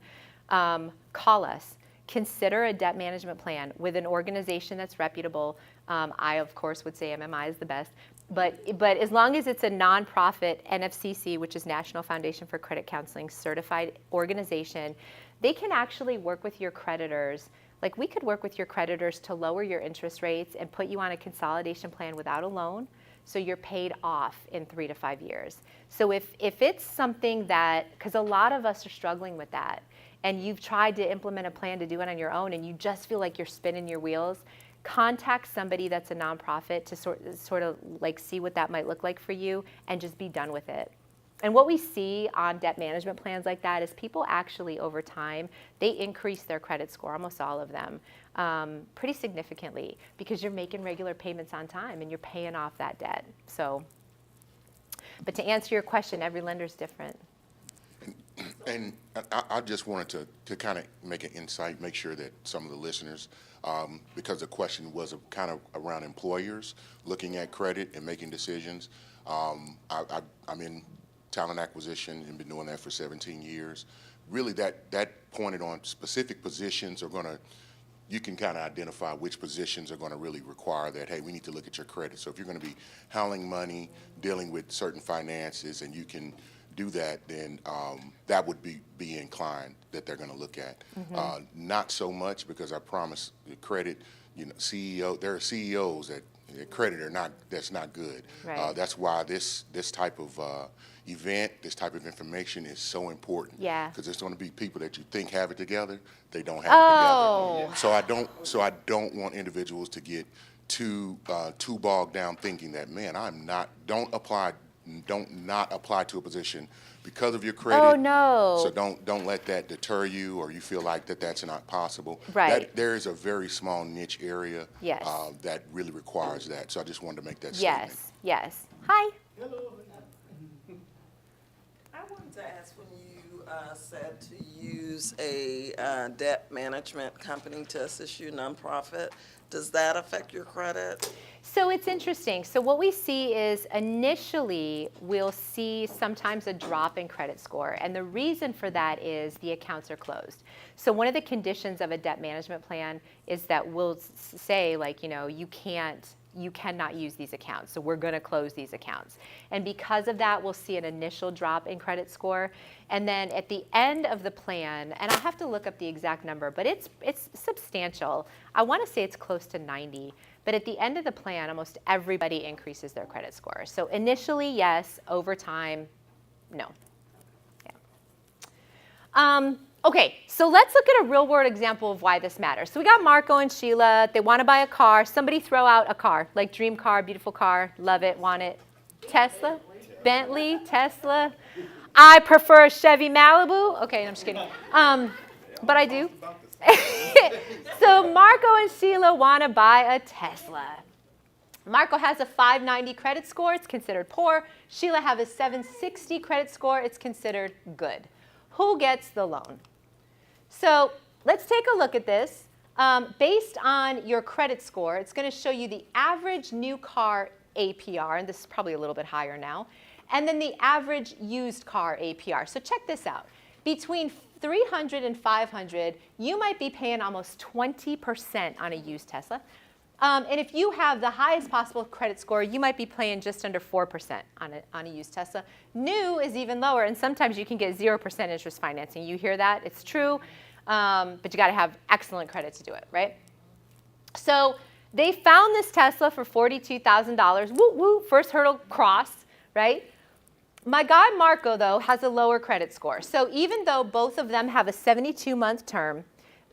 call us. Consider a debt management plan with an organization that's reputable. I, of course, would say MMI is the best. But as long as it's a nonprofit NFCC, which is National Foundation for Credit Counseling certified organization, they can actually work with your creditors. Like we could work with your creditors to lower your interest rates and put you on a consolidation plan without a loan, so you're paid off in 3 to 5 years. So if it's something that, because a lot of us are struggling with that, and you've tried to implement a plan to do it on your own and you just feel like you're spinning your wheels, contact somebody that's a nonprofit to sort of like see what that might look like for you and just be done with it. And what we see on debt management plans like that is people actually over time, they increase their credit score, almost all of them, pretty significantly because you're making regular payments on time and you're paying off that debt. So, but to answer your question, every lender's different. And I just wanted to kind of make an insight, make sure that some of the listeners, because the question was kind of around employers looking at credit and making decisions. I'm in talent acquisition and been doing that for 17 years. Really that pointed on specific positions you can kind of identify which positions are going to really require that, hey, we need to look at your credit. So if you're going to be handling money, dealing with certain finances, and you can do that, then that would be inclined that they're going to look at. Not so much, because I promise the credit, there are CEOs that credit that's not good. Right. That's why this type of event, this type of information is so important. Yeah. Because there's going to be people that you think have it together, they don't have it together. So I don't want individuals to get too bogged down thinking that, man, don't not apply to a position because of your credit. Oh, no. So don't let that deter you, or you feel like that's not possible. Right. There is a very small niche area Yes. that really requires that. So I just wanted to make that Yes, statement. yes. Hi. I wanted to ask, when you said to use a debt management company to assist you, nonprofit, does that affect your credit? So it's interesting. So what we see is initially we'll see sometimes a drop in credit score. And the reason for that is the accounts are closed. So one of the conditions of a debt management plan is that we'll say, like, you cannot use these accounts. So we're going to close these accounts. And because of that, we'll see an initial drop in credit score. And then at the end of the plan, and I'll have to look up the exact number, but it's substantial. I want to say it's close to 90. But at the end of the plan, almost everybody increases their credit score. So initially, yes. Over time, no. Yeah. Okay, so let's look at a real-world example of why this matters. So we got Marco and Sheila. They want to buy a car. Somebody throw out a car, like dream car, beautiful car, love it, want it. Tesla? Bentley? Tesla? I prefer a Chevy Malibu. Okay, I'm just kidding. But I do. So Marco and Sheila want to buy a Tesla. Marco has a 590 credit score. It's considered poor. Sheila has a 760 credit score. It's considered good. Who gets the loan? So let's take a look at this. Based on your credit score, it's going to show you the average new car APR, and this is probably a little bit higher now, and then the average used car APR. So check this out. Between 300 and 500, you might be paying almost 20% on a used Tesla. And if you have the highest possible credit score, you might be paying just under 4% on a used Tesla. New is even lower, and sometimes you can get 0% interest financing. You hear that? It's true, but you got to have excellent credit to do it, right? So they found this Tesla for $42,000. Woo woo, first hurdle crossed, right? My guy Marco, though, has a lower credit score. So even though both of them have a 72-month term,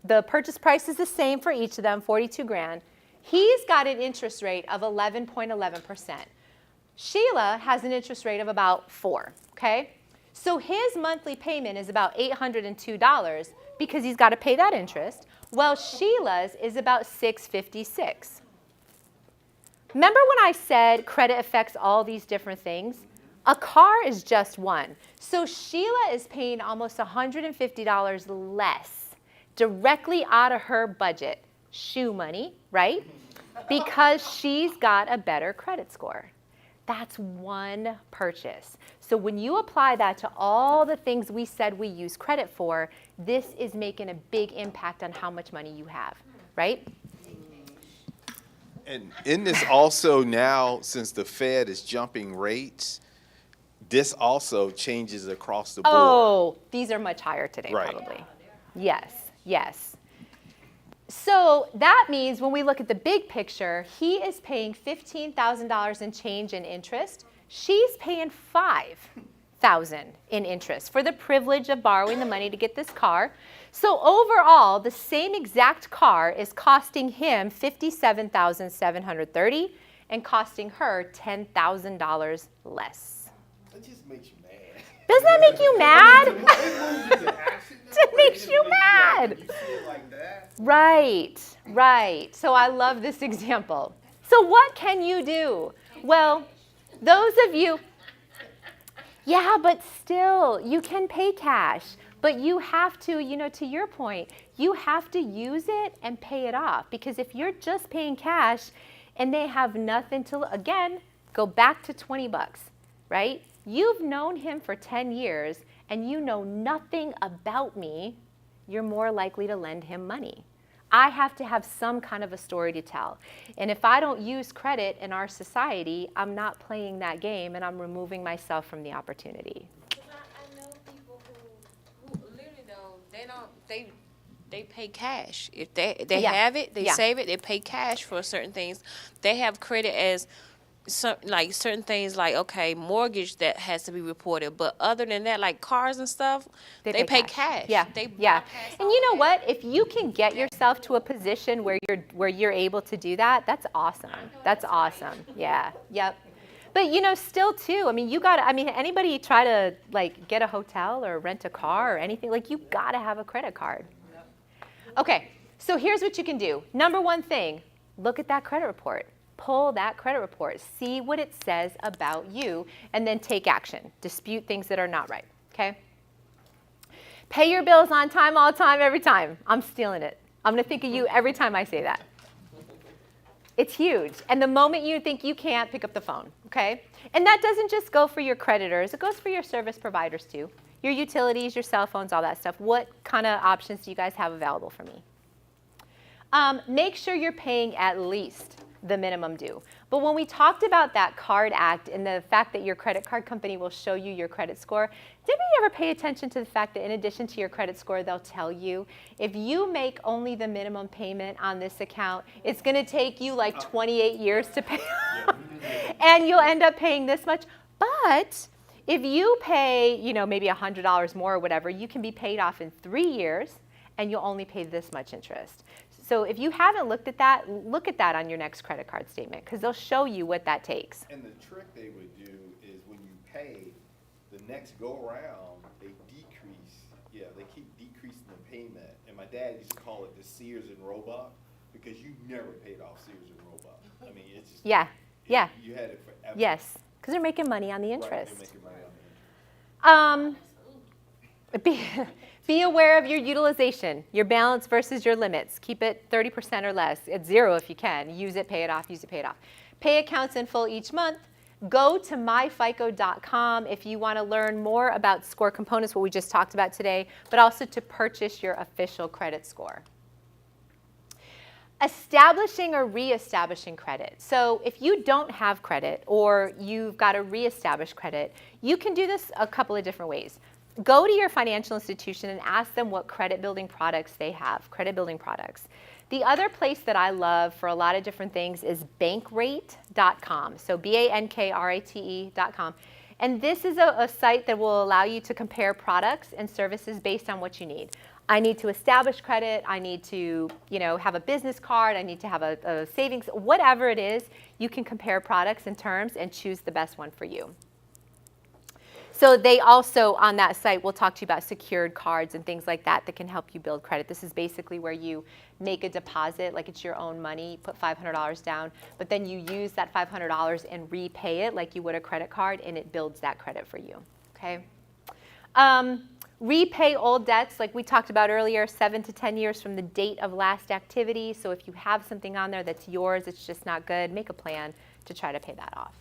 the purchase price is the same for each of them, $42,000. He's got an interest rate of 11.11%. Sheila has an interest rate of about 4%, okay? So his monthly payment is about $802 because he's got to pay that interest, while Sheila's is about $656. Remember when I said credit affects all these different things? A car is just one. So Sheila is paying almost $150 less directly out of her budget, shoe money, right? Because she's got a better credit score. That's one purchase. So when you apply that to all the things we said we use credit for, this is making a big impact on how much money you have, right? And in this also now, since the Fed is jumping rates, this also changes across the board. Oh, these are much higher today, Right. probably. Yes, yes. So that means when we look at the big picture, he is paying $15,000 in change in interest. She's paying $5,000 in interest for the privilege of borrowing the money to get this car. So overall, the same exact car is costing him $57,730 and costing her $10,000 less. That just makes you mad. Doesn't that make you mad? It makes you mad. You see it like that. Right, right. So I love this example. So what can you do? Well, those of you, yeah, but still, you can pay cash. But you have to, to your point, you have to use it and pay it off. Because if you're just paying cash and they have nothing to, again, go back to 20 bucks, right? You've known him for 10 years and you know nothing about me, you're more likely to lend him money. I have to have some kind of a story to tell. And if I don't use credit in our society, I'm not playing that game and I'm removing myself from the opportunity. I know people who literally they pay cash. If they Yeah. have it, they Yeah. save it, they pay cash for certain things. They have credit as certain things like, okay, mortgage that has to be reported, but other than that, like cars and stuff, they pay cash. Yeah, They yeah. bypass And all you know that. what? If you can get yourself to a position where you're able to do that, that's awesome. That's awesome. Yeah. Yep. But still too, anybody try to get a hotel or rent a car or anything, you gotta have a credit card. Okay, so here's what you can do. Number one thing, look at that credit report. Pull that credit report, see what it says about you, and then take action. Dispute things that are not right, okay? Pay your bills on time, all the time, every time. I'm stealing it. I'm gonna think of you every time I say that. It's huge. And the moment you think you can't, pick up the phone, okay? And that doesn't just go for your creditors, it goes for your service providers too. Your utilities, your cell phones, all that stuff. What kind of options do you guys have available for me? Make sure you're paying at least the minimum due. But when we talked about that card act and the fact that your credit card company will show you your credit score, did we ever pay attention to the fact that in addition to your credit score, they'll tell you if you make only the minimum payment on this account, it's going to take you like 28 years to pay and you'll end up paying this much. But if you pay, maybe $100 more or whatever, you can be paid off in 3 years and you'll only pay this much interest. So if you haven't looked at that, look at that on your next credit card statement because they'll show you what that takes. And the trick they would do is when you pay, the next go around, they keep decreasing the payment. And my dad used to call it the Sears and Roebuck because you never paid off Sears and Roebuck. It's just, Yeah. You had it forever. Yes, because they're making money on the Right, interest. they're making money on the interest. Be aware of your utilization, your balance versus your limits. Keep it 30% or less. At 0 if you can. Use it, pay it off, use it, pay it off. Pay accounts in full each month. Go to myfico.com if you want to learn more about score components, what we just talked about today, but also to purchase your official credit score. Establishing or reestablishing credit. So if you don't have credit or you've got to reestablish credit, you can do this a couple of different ways. Go to your financial institution and ask them what credit building products they have, credit building products. The other place that I love for a lot of different things is bankrate.com, so bankrate.com. And this is a site that will allow you to compare products and services based on what you need. I need to establish credit, I need to have a business card, I need to have a savings, whatever it is, you can compare products and terms and choose the best one for you. So they also, on that site, will talk to you about secured cards and things like that that can help you build credit. This is basically where you make a deposit, like it's your own money, you put $500 down, but then you use that $500 and repay it like you would a credit card, and it builds that credit for you, okay? Repay old debts, like we talked about earlier, 7 to 10 years from the date of last activity. So if you have something on there that's yours, it's just not good, make a plan to try to pay that off.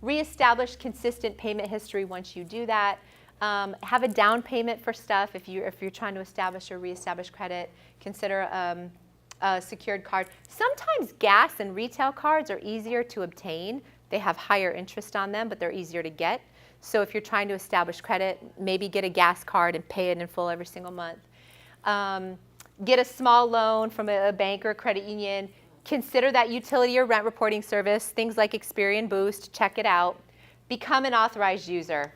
Reestablish consistent payment history once you do that. Have a down payment for stuff if you're trying to establish or reestablish credit. Consider secured card. Sometimes gas and retail cards are easier to obtain. They have higher interest on them, but they're easier to get. So if you're trying to establish credit, maybe get a gas card and pay it in full every single month. Get a small loan from a bank or a credit union. Consider that utility or rent reporting service, things like Experian Boost, check it out. Become an authorized user.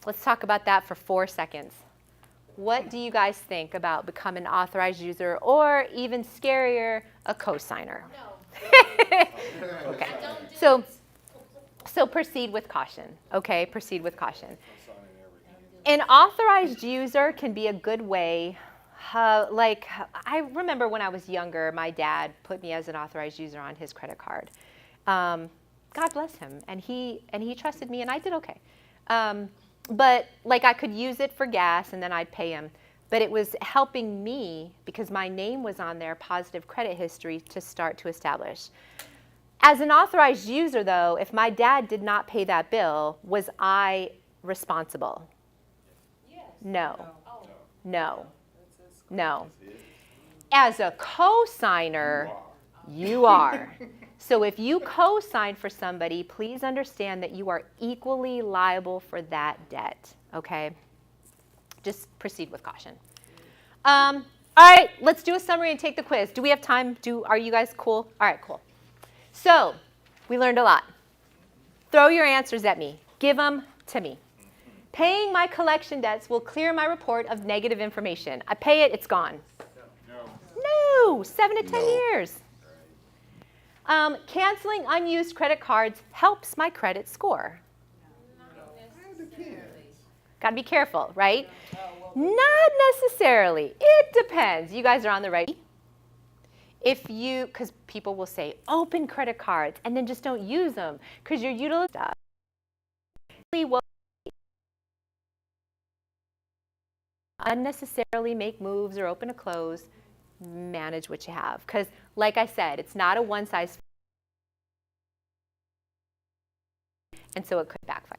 Let's talk about that for 4 seconds. What do you guys think about becoming an authorized user, or even scarier, a cosigner? No. Okay. So proceed with caution, okay? Proceed with caution. An authorized user can be a good way, like I remember when I was younger, my dad put me as an authorized user on his credit card. God bless him, and he trusted me, and I did okay. But like I could use it for gas, and then I'd pay him. But it was helping me, because my name was on their positive credit history, to start to establish. As an authorized user, though, if my dad did not pay that bill, was I responsible? Yes. No. No. No. As a co-signer, you are. So if you co-sign for somebody, please understand that you are equally liable for that debt, okay? Just proceed with caution. All right, let's do a summary and take the quiz. Do we have time? Are you guys cool? All right, cool. So we learned a lot. Throw your answers at me. Give them to me. Paying my collection debts will clear my report of negative information. I pay it, it's gone. No, 7 to 10 years. Canceling unused credit cards helps my credit score. Got to be careful, right? Not necessarily. It depends. You guys are on the right. Because people will say, open credit cards, and then just don't use them, because your utility stuff. Unnecessarily make moves or open or close. Manage what you have, because like I said, it's not a one size, and so it could backfire.